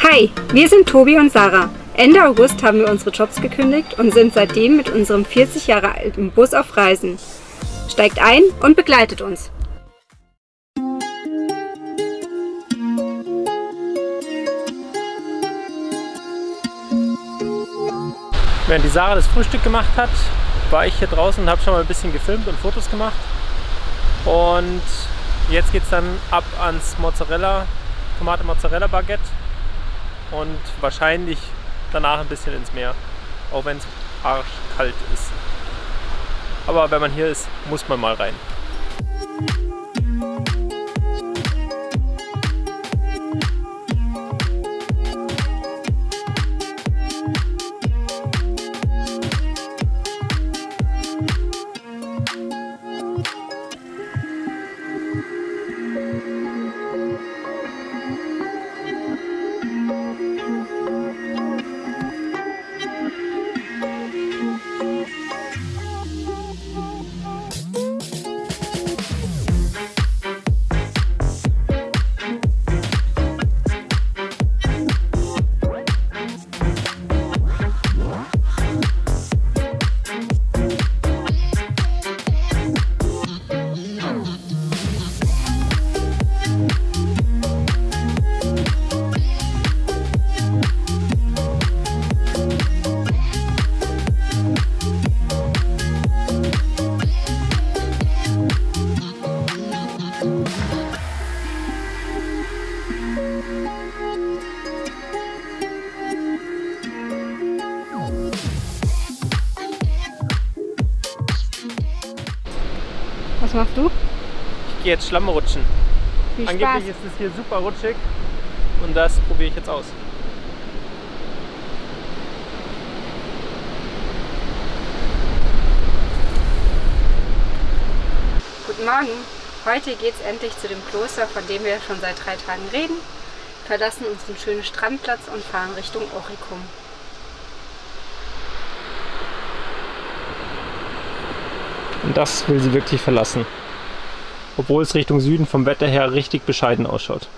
Hi, wir sind Tobi und Sarah. Ende August haben wir unsere Jobs gekündigt und sind seitdem mit unserem 40 Jahre alten Bus auf Reisen. Steigt ein und begleitet uns. Während die Sarah das Frühstück gemacht hat, war ich hier draußen und habe schon mal ein bisschen gefilmt und Fotos gemacht. Und jetzt geht es dann ab ans Tomate-Mozzarella-Baguette und wahrscheinlich danach ein bisschen ins Meer, auch wenn es arschkalt ist. Aber wenn man hier ist, muss man mal rein. Was machst du? Ich gehe jetzt Schlammrutschen. Viel Spaß. Angeblich ist es hier super rutschig und das probiere ich jetzt aus. Guten Morgen. Heute geht es endlich zu dem Kloster, von dem wir schon seit 3 Tagen reden, verlassen unseren schönen Strandplatz und fahren Richtung Oricum. Und das will sie wirklich verlassen. Obwohl es Richtung Süden vom Wetter her richtig bescheiden ausschaut.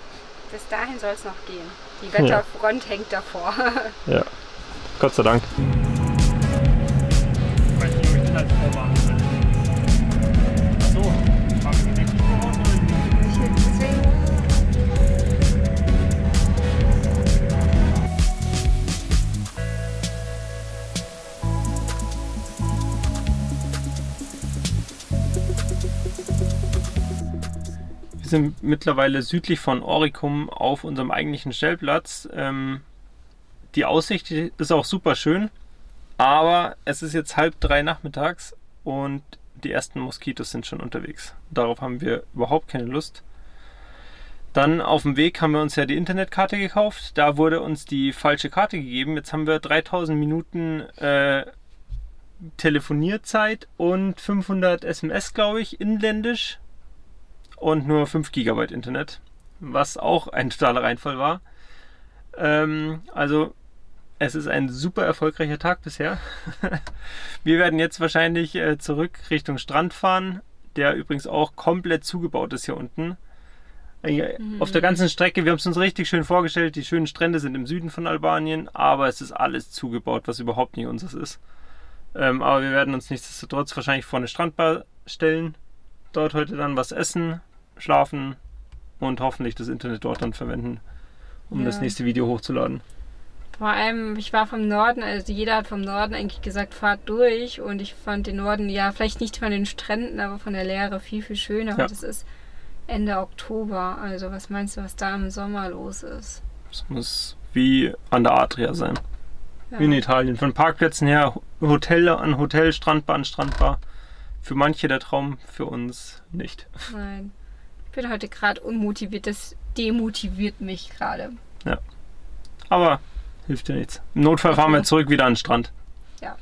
Bis dahin soll es noch gehen. Die Wetterfront hängt davor. Ja, Gott sei Dank. Ich weiß nicht, ob ich den als vorwarnen will. Achso, ich frage mich nicht voraus. Wir sind mittlerweile südlich von Oricum auf unserem eigentlichen Stellplatz. Die Aussicht ist auch super schön, aber es ist jetzt 2:30 nachmittags und die ersten Moskitos sind schon unterwegs. Darauf haben wir überhaupt keine Lust. Dann auf dem Weg haben wir uns ja die Internetkarte gekauft. Da wurde uns die falsche Karte gegeben. Jetzt haben wir 3000 Minuten Telefonierzeit und 500 SMS, glaube ich, inländisch. Und nur 5 GB Internet, was auch ein totaler Reinfall war. Also es ist ein super erfolgreicher Tag bisher. Wir werden jetzt wahrscheinlich zurück Richtung Strand fahren, der übrigens auch komplett zugebaut ist hier unten. Auf der ganzen Strecke, wir haben es uns richtig schön vorgestellt, die schönen Strände sind im Süden von Albanien, aber es ist alles zugebaut, was überhaupt nicht unseres ist. Aber wir werden uns nichtsdestotrotz wahrscheinlich vor eine Strandbar stellen, dort heute dann was essen, schlafen und hoffentlich das Internet dort dann verwenden, um das nächste Video hochzuladen. Vor allem, ich war vom Norden, also jeder hat vom Norden eigentlich gesagt, fahrt durch, und ich fand den Norden, ja, vielleicht nicht von den Stränden, aber von der Leere viel, viel schöner. Ja. Das ist Ende Oktober, also was meinst du, was da im Sommer los ist? Es muss wie an der Adria sein, wie in Italien. Von Parkplätzen her, Hotel an Hotel, Strandbar an Strandbar. Für manche der Traum, für uns nicht. Nein. Ich bin heute gerade unmotiviert, das demotiviert mich gerade. Ja, aber hilft dir nichts. Im Notfall fahren wir zurück wieder an den Strand. Ja.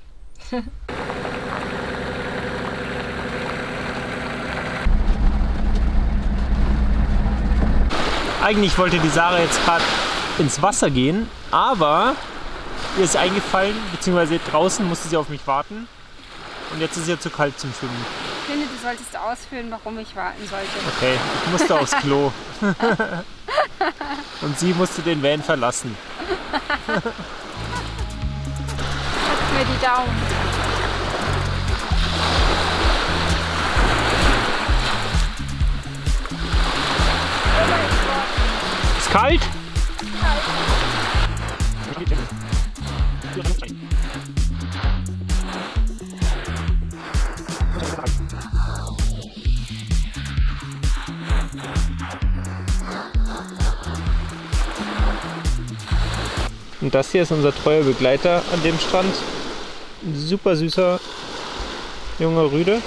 Eigentlich wollte die Sarah jetzt gerade ins Wasser gehen, aber ihr ist eingefallen, beziehungsweise draußen musste sie auf mich warten. Und jetzt ist es ja zu kalt zum Schwimmen. Ich finde, du solltest ausführen, warum ich warten sollte. Okay, ich musste aufs Klo. Und sie musste den Van verlassen. Drückt mir die Daumen. Oh mein Gott. Ist kalt? Und das hier ist unser treuer Begleiter an dem Strand. Ein super süßer junger Rüde.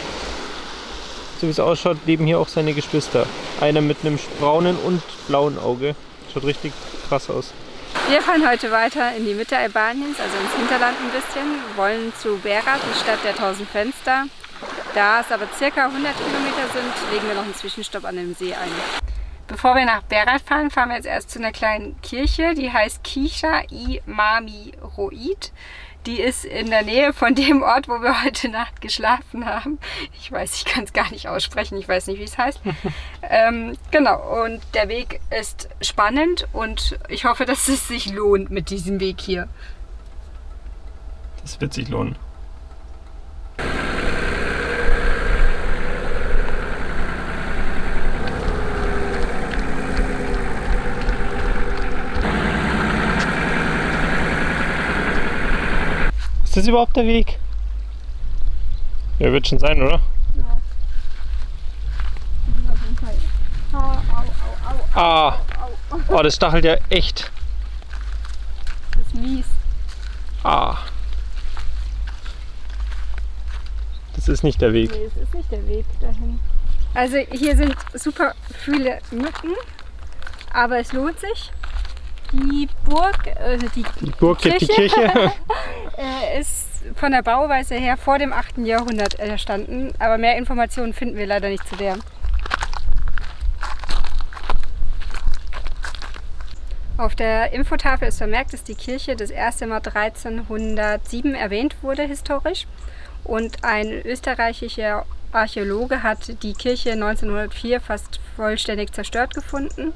So wie es ausschaut, leben hier auch seine Geschwister. Einer mit einem braunen und blauen Auge. Schaut richtig krass aus. Wir fahren heute weiter in die Mitte Albaniens, also ins Hinterland ein bisschen. Wir wollen zu Berat, die Stadt der 1000 Fenster. Da es aber circa 100 Kilometer sind, legen wir noch einen Zwischenstopp an dem See ein. Bevor wir nach Berat fahren, fahren wir jetzt erst zu einer kleinen Kirche, die heißt Kisha Imami Roid. Die ist in der Nähe von dem Ort, wo wir heute Nacht geschlafen haben. Ich weiß, ich kann es gar nicht aussprechen, ich weiß nicht, wie es heißt. Genau, und der Weg ist spannend und ich hoffe, dass es sich lohnt mit diesem Weg hier. Das wird sich lohnen. Ist das überhaupt der Weg? Ja, wird schon sein, oder? Ja. Auf jeden Fall. Ah! Oh, das stachelt ja echt. Das ist mies. Ah! Das ist nicht der Weg. Nee, es ist nicht der Weg dahin. Also hier sind super viele Mücken, aber es lohnt sich. Die Burg, Die Kirche. ist von der Bauweise her vor dem 8. Jahrhundert entstanden, aber mehr Informationen finden wir leider nicht zu der. Auf der Infotafel ist vermerkt, dass die Kirche das erste Mal 1307 erwähnt wurde historisch und ein österreichischer Archäologe hat die Kirche 1904 fast vollständig zerstört gefunden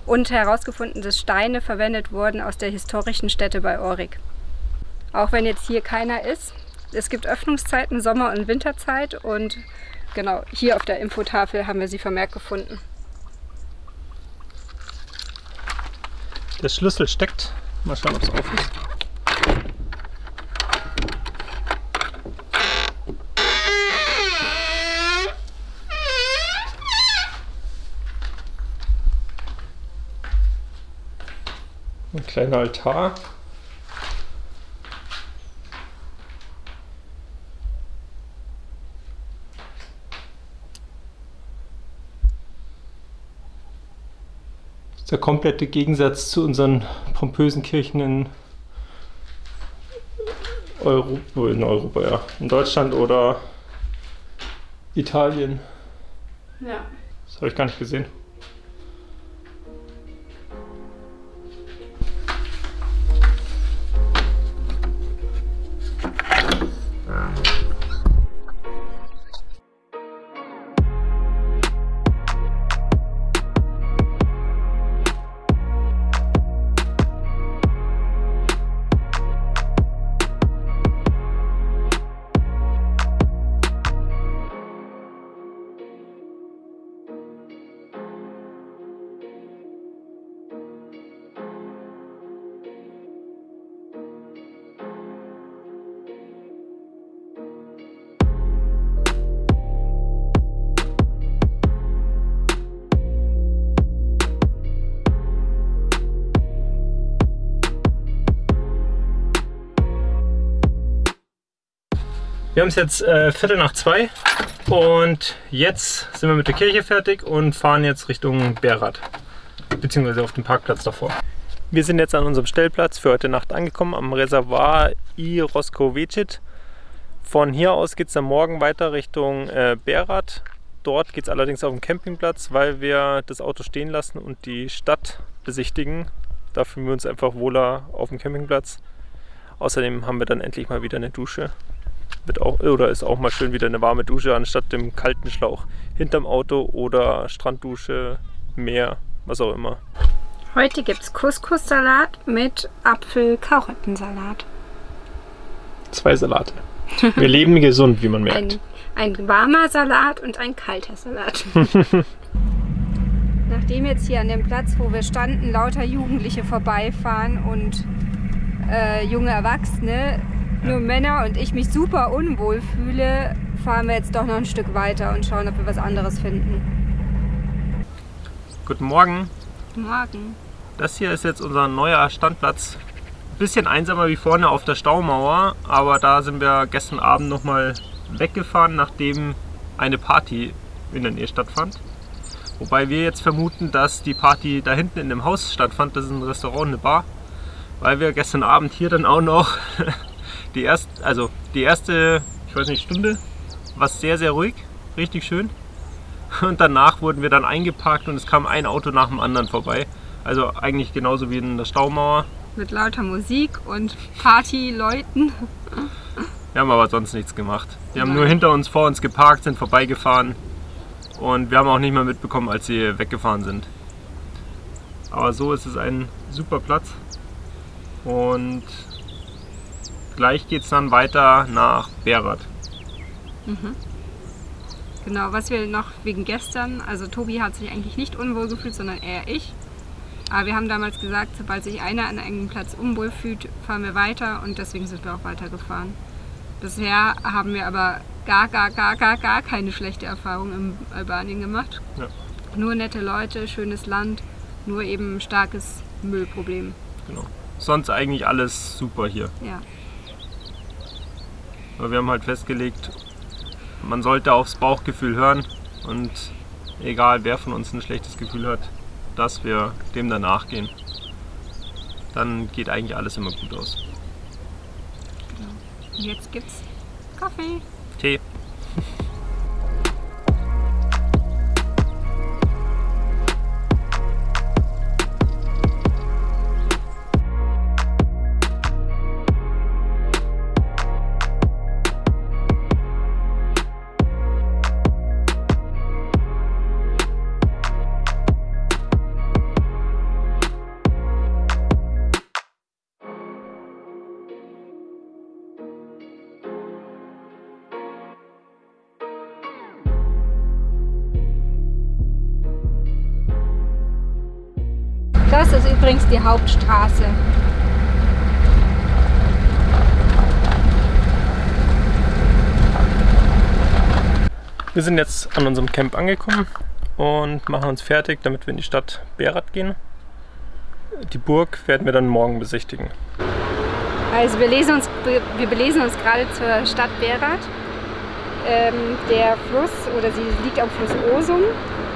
und herausgefunden, dass Steine verwendet wurden aus der historischen Stätte bei Orig. Auch wenn jetzt hier keiner ist, es gibt Öffnungszeiten, Sommer- und Winterzeit und genau, hier auf der Infotafel haben wir sie vermerkt gefunden. Der Schlüssel steckt. Mal schauen, ob es auf ist. Ein kleiner Altar. Das ist der komplette Gegensatz zu unseren pompösen Kirchen in Europa, ja. In Deutschland oder Italien. Ja. Das habe ich gar nicht gesehen. Wir haben es jetzt 1:15 und jetzt sind wir mit der Kirche fertig und fahren jetzt Richtung Berat, beziehungsweise auf den Parkplatz davor. Wir sind jetzt an unserem Stellplatz für heute Nacht angekommen, am Reservoir I Roskovecit. Von hier aus geht es dann morgen weiter Richtung Berat. Dort geht es allerdings auf den Campingplatz, weil wir das Auto stehen lassen und die Stadt besichtigen. Da fühlen wir uns einfach wohler auf dem Campingplatz. Außerdem haben wir dann endlich mal wieder eine Dusche. Ist auch mal schön wieder eine warme Dusche anstatt dem kalten Schlauch hinterm Auto oder Stranddusche, Meer, was auch immer. Heute gibt es Couscous-Salat mit Apfel-Karottensalat. 2 Salate. Wir leben gesund, wie man merkt. Ein warmer Salat und ein kalter Salat. Nachdem jetzt hier an dem Platz, wo wir standen, lauter Jugendliche vorbeifahren und junge Erwachsene, nur Männer und ich mich super unwohl fühle, fahren wir jetzt doch noch ein Stück weiter und schauen, ob wir was anderes finden. Guten Morgen. Guten Morgen. Das hier ist jetzt unser neuer Standplatz. Bisschen einsamer wie vorne auf der Staumauer, aber da sind wir gestern Abend nochmal weggefahren, nachdem eine Party in der Nähe stattfand. Wobei wir jetzt vermuten, dass die Party da hinten in dem Haus stattfand. Das ist ein Restaurant, eine Bar. Weil wir gestern Abend hier dann auch noch die erste, ich weiß nicht, Stunde, war sehr, sehr ruhig, richtig schön. Und danach wurden wir dann eingeparkt und es kam ein Auto nach dem anderen vorbei. Also eigentlich genauso wie in der Staumauer. Mit lauter Musik und Partyleuten. Wir haben aber sonst nichts gemacht. Die haben nur hinter uns, vor uns geparkt, sind vorbeigefahren. Und wir haben auch nicht mehr mitbekommen, als sie weggefahren sind. Aber so ist es ein super Platz. Und gleich geht es dann weiter nach Berat. Mhm. Genau, was wir noch wegen gestern, also Tobi hat sich eigentlich nicht unwohl gefühlt, sondern eher ich. Aber wir haben damals gesagt, sobald sich einer an einem Platz unwohl fühlt, fahren wir weiter und deswegen sind wir auch weitergefahren. Bisher haben wir aber gar keine schlechte Erfahrung im Albanien gemacht. Ja. Nur nette Leute, schönes Land, nur eben ein starkes Müllproblem. Genau. Sonst eigentlich alles super hier. Ja. Aber wir haben halt festgelegt, man sollte aufs Bauchgefühl hören und egal wer von uns ein schlechtes Gefühl hat, dass wir dem danach gehen. Dann geht eigentlich alles immer gut aus. Genau. Und jetzt gibt's Kaffee. Tee. Das ist übrigens die Hauptstraße. Wir sind jetzt an unserem Camp angekommen und machen uns fertig, damit wir in die Stadt Berat gehen. Die Burg werden wir dann morgen besichtigen. Also wir belesen uns gerade zur Stadt Berat. Der Fluss, oder sie liegt am Fluss Osum.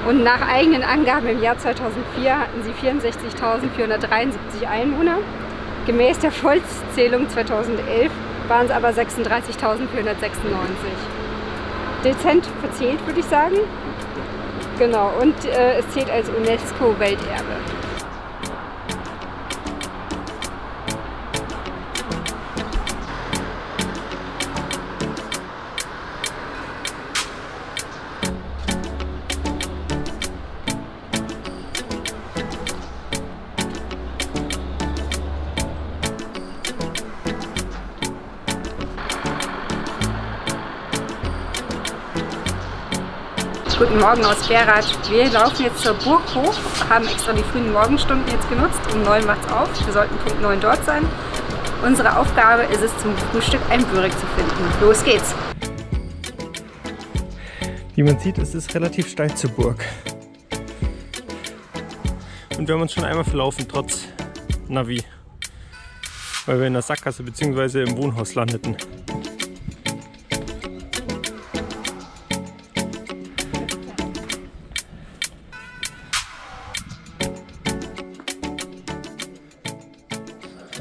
Und nach eigenen Angaben im Jahr 2004 hatten sie 64.473 Einwohner. Gemäß der Volkszählung 2011 waren es aber 36.496. Dezent verzählt, würde ich sagen. Genau, und es zählt als UNESCO-Welterbe. Guten Morgen aus Berat. Wir laufen jetzt zur Burg hoch, haben extra die frühen Morgenstunden jetzt genutzt. Um 9 macht's auf. Wir sollten Punkt 9 dort sein. Unsere Aufgabe ist es, zum Frühstück ein Börek zu finden. Los geht's! Wie man sieht, es ist relativ steil zur Burg. Und wir haben uns schon einmal verlaufen, trotz Navi. Weil wir in der Sackgasse bzw. im Wohnhaus landeten.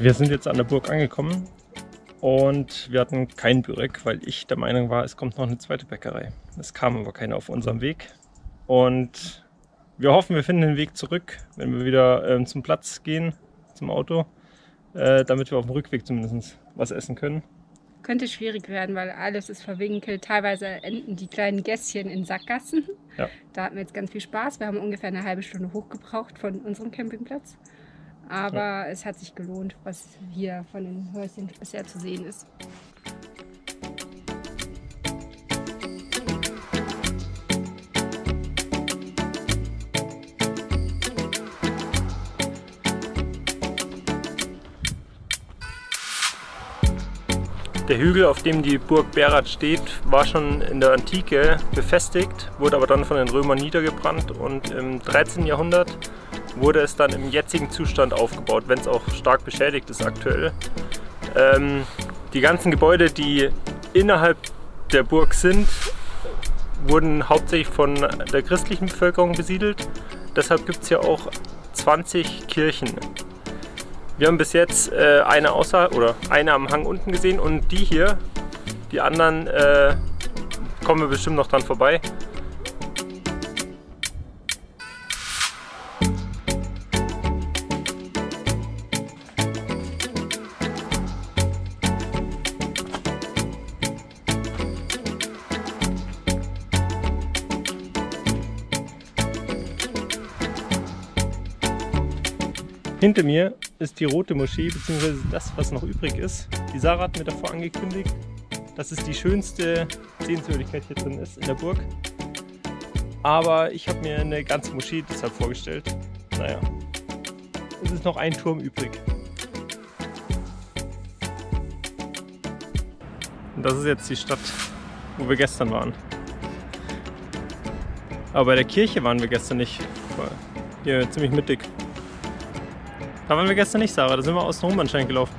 Wir sind jetzt an der Burg angekommen und wir hatten keinen Börek, weil ich der Meinung war, es kommt noch eine zweite Bäckerei. Es kam aber keine auf unserem Weg und wir hoffen, wir finden den Weg zurück, wenn wir wieder zum Platz gehen, zum Auto, damit wir auf dem Rückweg zumindest was essen können. könnte schwierig werden, weil alles ist verwinkelt. Teilweise enden die kleinen Gässchen in Sackgassen. Ja. Da hatten wir jetzt ganz viel Spaß. Wir haben ungefähr eine halbe Stunde hochgebraucht von unserem Campingplatz. Aber es hat sich gelohnt, was hier von den Häuschen bisher zu sehen ist. Der Hügel, auf dem die Burg Berat steht, war schon in der Antike befestigt, wurde aber dann von den Römern niedergebrannt und im 13. Jahrhundert wurde es dann im jetzigen Zustand aufgebaut, wenn es auch stark beschädigt ist aktuell. Die ganzen Gebäude, die innerhalb der Burg sind, wurden hauptsächlich von der christlichen Bevölkerung besiedelt. Deshalb gibt es hier auch 20 Kirchen. Wir haben bis jetzt eine am Hang unten gesehen und die hier, die anderen kommen wir bestimmt noch dran vorbei. Hinter mir ist die Rote Moschee, beziehungsweise das, was noch übrig ist. Die Sarah hat mir davor angekündigt, dass es die schönste Sehenswürdigkeit hier drin ist in der Burg. Aber ich habe mir eine ganze Moschee deshalb vorgestellt. Naja, es ist noch ein Turm übrig. Und das ist jetzt die Stadt, wo wir gestern waren. Aber bei der Kirche waren wir gestern nicht. Hier ziemlich mittig. Da waren wir gestern nicht, Sarah. Da sind wir außen rum anscheinend gelaufen.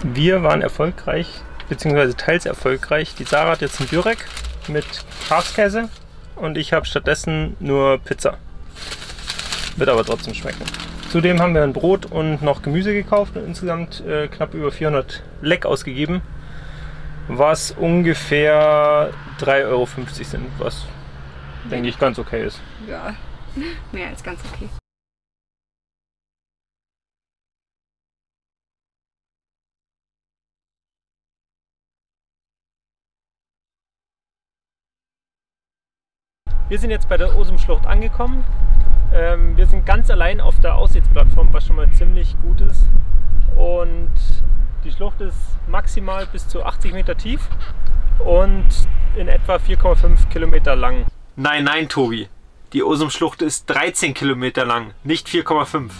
Wir waren erfolgreich, beziehungsweise teils erfolgreich. Die Sarah hat jetzt einen Börek mit Schafskäse und ich habe stattdessen nur Pizza. Wird aber trotzdem schmecken. Zudem haben wir ein Brot und noch Gemüse gekauft und insgesamt knapp über 400 Lek ausgegeben. Was ungefähr 3,50 € sind, was denke ich ganz okay ist. Ja, mehr als ganz okay. Wir sind jetzt bei der Osum-Schlucht angekommen. Wir sind ganz allein auf der Aussichtsplattform, was schon mal ziemlich gut ist. Und die Schlucht ist maximal bis zu 80 Meter tief und in etwa 4,5 Kilometer lang. Nein, nein, Tobi. Die Osum-Schlucht ist 13 Kilometer lang, nicht 4,5.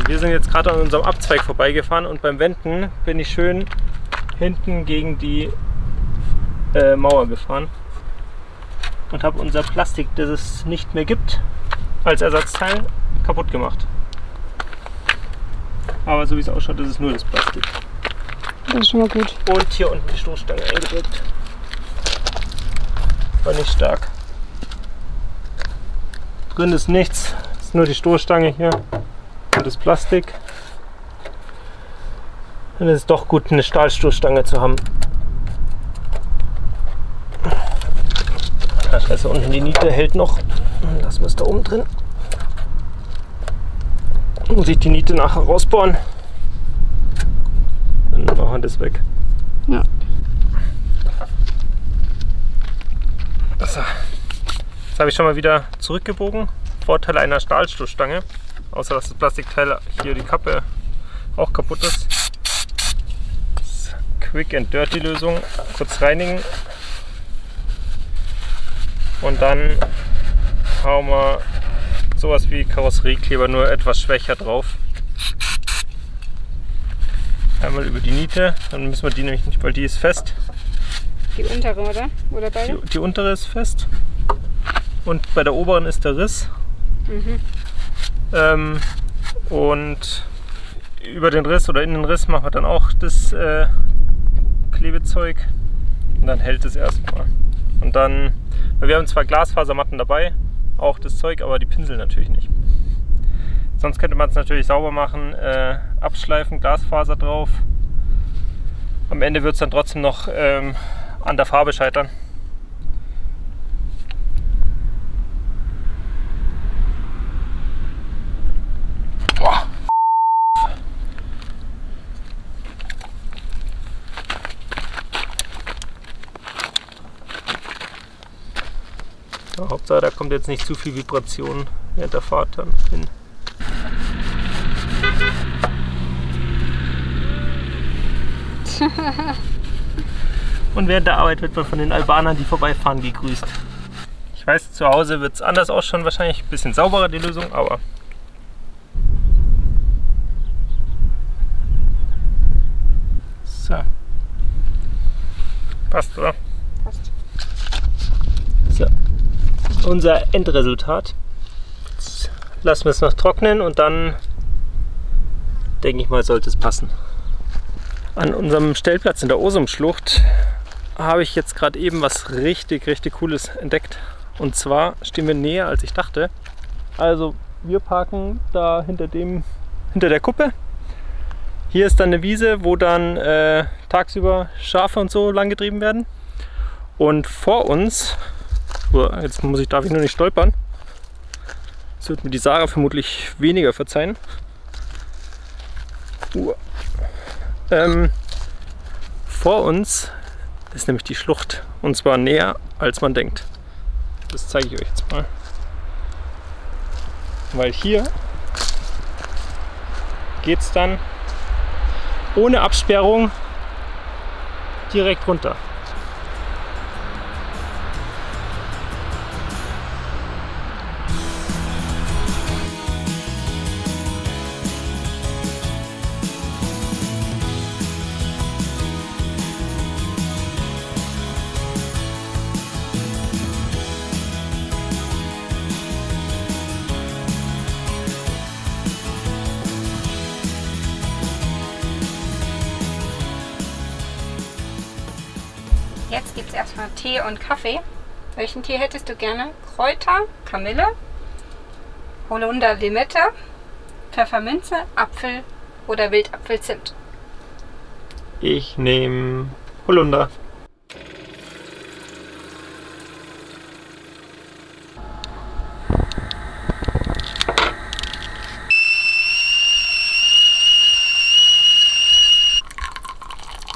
Wir sind jetzt gerade an unserem Abzweig vorbeigefahren und beim Wenden bin ich schön hinten gegen die Mauer gefahren und habe unser Plastik, das es nicht mehr gibt, als Ersatzteil kaputt gemacht. Aber so wie es ausschaut, ist es nur das Plastik. Das ist schon mal gut. Und hier unten die Stoßstange eingedrückt. War nicht stark. Drin ist nichts, ist nur die Stoßstange hier. Und das Plastik. Dann ist es doch gut, eine Stahlstoßstange zu haben. Ach, scheiße, unten die Niete hält noch. Lassen wir es da oben drin. Muss ich die Niete nachher rausbohren. Dann machen wir das weg. Ja. So. Jetzt habe ich schon mal wieder zurückgebogen. Vorteil einer Stahlstoßstange. Außer dass das Plastikteil hier die Kappe auch kaputt ist. Quick and Dirty Lösung. Kurz reinigen. Und dann hauen wir sowas wie Karosseriekleber, nur etwas schwächer drauf. Einmal über die Niete, dann müssen wir die nämlich nicht, weil die ist fest. Die untere, oder? Oder beide? Die untere ist fest. Und bei der oberen ist der Riss. Und über den Riss oder in den Riss machen wir dann auch das Klebezeug. Und dann hält es erstmal. Und dann, weil wir haben zwar Glasfasermatten dabei, auch das Zeug, aber die Pinsel natürlich nicht. Sonst könnte man es natürlich sauber machen, abschleifen, Glasfaser drauf. Am Ende wird es dann trotzdem noch an der Farbe scheitern. Boah. Ja, Hauptsache, da kommt jetzt nicht zu viel Vibration während der Fahrt dann hin. Und während der Arbeit wird man von den Albanern, die vorbeifahren, gegrüßt. Ich weiß, zu Hause wird es anders ausschauen, wahrscheinlich ein bisschen sauberer die Lösung, aber so. Passt, oder? Passt. So. Unser Endresultat. Jetzt lassen wir es noch trocknen und dann denke ich mal, sollte es passen. An unserem Stellplatz in der Osumschlucht habe ich jetzt gerade eben was richtig Cooles entdeckt. Und zwar stehen wir näher, als ich dachte. Also wir parken da hinter der Kuppe. Hier ist dann eine Wiese, wo dann tagsüber Schafe und so lang getrieben werden. Und vor uns, jetzt darf ich nur nicht stolpern. Das wird mir die Sarah vermutlich weniger verzeihen. Vor uns ist nämlich die Schlucht, und zwar näher als man denkt. Das zeige ich euch jetzt mal. Weil hier geht es dann ohne Absperrung direkt runter. Jetzt gibt es erstmal Tee und Kaffee. Welchen Tee hättest du gerne? Kräuter, Kamille, Holunder, Limette, Pfefferminze, Apfel oder Wildapfelzimt? Ich nehme Holunder.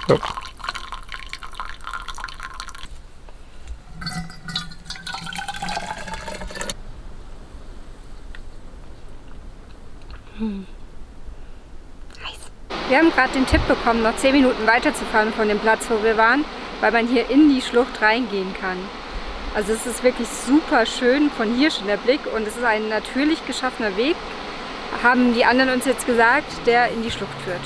So. Wir haben gerade den Tipp bekommen, noch 10 Minuten weiterzufahren von dem Platz, wo wir waren, weil man hier in die Schlucht reingehen kann. Also es ist wirklich super schön von hier schon der Blick und es ist ein natürlich geschaffener Weg, haben die anderen uns jetzt gesagt, der in die Schlucht führt.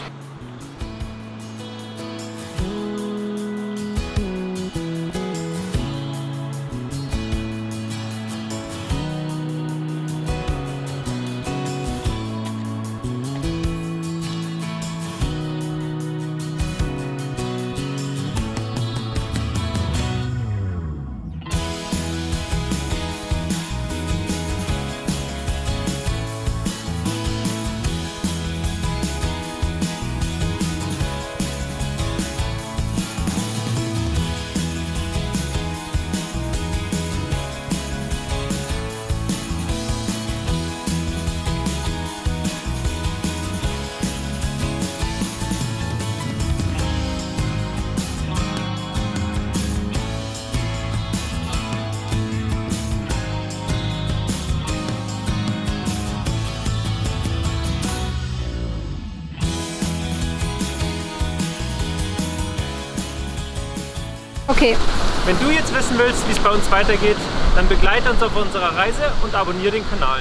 Okay. Wenn du jetzt wissen willst, wie es bei uns weitergeht, dann begleite uns auf unserer Reise und abonniere den Kanal.